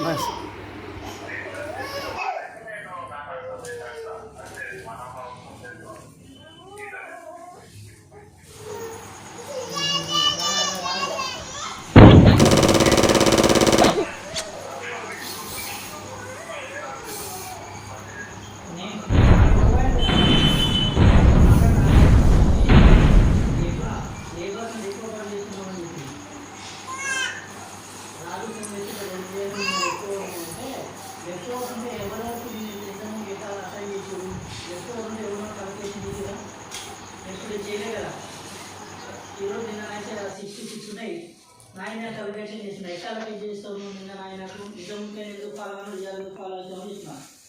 बस ఈరోజు నిన్న అయితే 66 ఉన్నాయి. నాయన కలిపేషన్ చేసిన ఎట్లా చేస్తాము నిన్న నాయనకు నిజంగా ఎందుకు ఫాలో అవ్వాలి చేయాలి ఫాలో అవుతామని చెప్తున్నాను.